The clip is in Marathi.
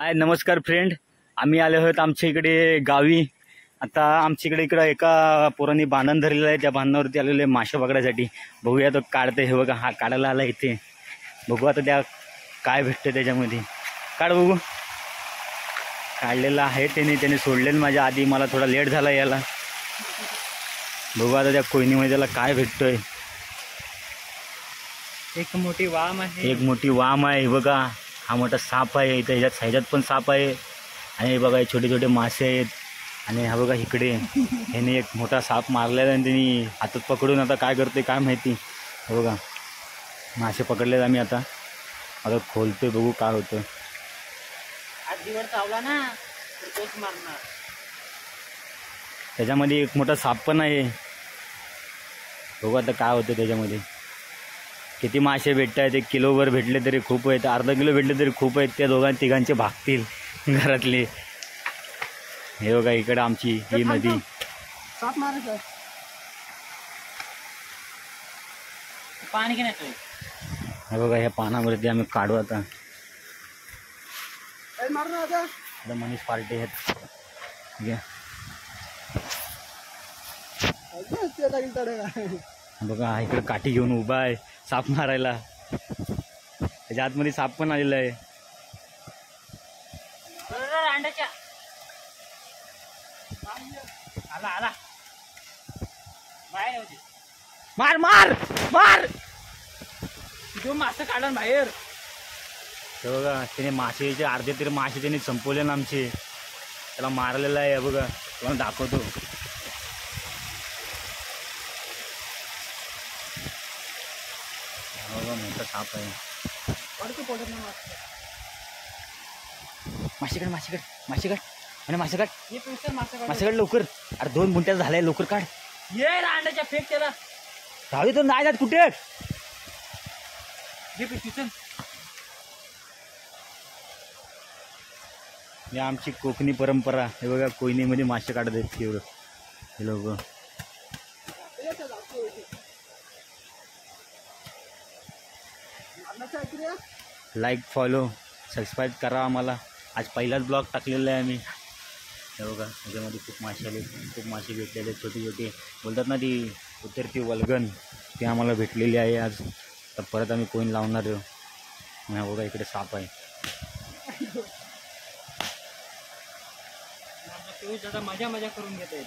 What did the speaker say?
हाय नमस्कार फ्रेंड, आम्ही आलो आहोत आमच्या इकडे गावी। आता आमच्या इकडे एका पोरांनी बांधण धरलेलं आहे, त्या बांधणावरती आलेले मासे पकडायसाठी। बघूया तो काढते, हे बघा हा काढायला आला इथे। बघू आता त्या काय भेटतं त्याच्यामध्ये। काढ बघू। काढलेलं आहे त्याने सोडलेलं माझ्या आधी, मला थोडा लेट झाला यायला। बघू आता त्या कोयनीमध्ये त्याला काय भेटतोय। एक मोठी वाम आहे, एक मोठी वाम आहे बघा। हा मोठा साप आहे, इथे ह्याच्यात पण साप आहे। आणि हे बघा छोटे छोटे मासे आहेत। आणि हा बघा इकडे ह्याने एक मोठा साप मारलेला आणि त्यांनी हातात पकडून आता काय करतोय काय माहिती। हे बघा मासे पकडलेत आम्ही, आता खोलतोय, बघू काय होतं। आजीवर चावला ना तर तोच मारणार। त्याच्यामध्ये एक मोठा साप पण आहे, बघू आता काय होतं त्याच्यामध्ये। किती मासे भेटत आहेत, 1 किलोवर भेटले तरी खूप आहेत, अर्धा किलो भेटले तरी खूप आहेत। त्या तिघांचे भागतील घरातले। हे बघा इकडे आमची ही नदी। साप मारायचं पाणी की नाही। हे बघा ह्या पानावरती आम्ही काढू आता मनीष पार्टी आहेत। बघा इकडे काठी घेऊन उभा आहे साप मारायला। त्याच्या आतमध्ये साप पण आलेला आहे। अंड्याच्या आला आला बाहेर होती। मार मार मार। जो मासे काढा बाहेर। हे बघा त्याने मासेचे अर्धे तरी मासे त्याने संपवले ना आमचे। त्याला मारलेला आहे बघा, तुम्हाला दाखवतो। बघा मोठा साप आहे। मासेकड मासेकड मासेकड आणि मासेकड मासेकड लवकर। अरे 2 मिनिटात झालाय, लवकर काढ। ये अंड्याच्या फेक त्याला। राहू दे, तो नाही जात कुठे। ही आमची कोकणी परंपरा। हे बघा कोयनीमध्ये मासे काढत आहेत एवढं हे लोक। लाईक फॉलो सबस्क्राईब करा आम्हाला। आज पहिलाच ब्लॉग टाकलेला आहे आम्ही। हे बघा त्याच्यामध्ये खूप मासे आले, खूप मासे भेटलेले छोटे छोटे, बोलतात ना ती उतरती वल्गन, ती आम्हाला भेटलेली आहे आज। तर परत आम्ही कोईन लावणार आहोत। हा बघा इकडे साप आहे। मजा करून घेते।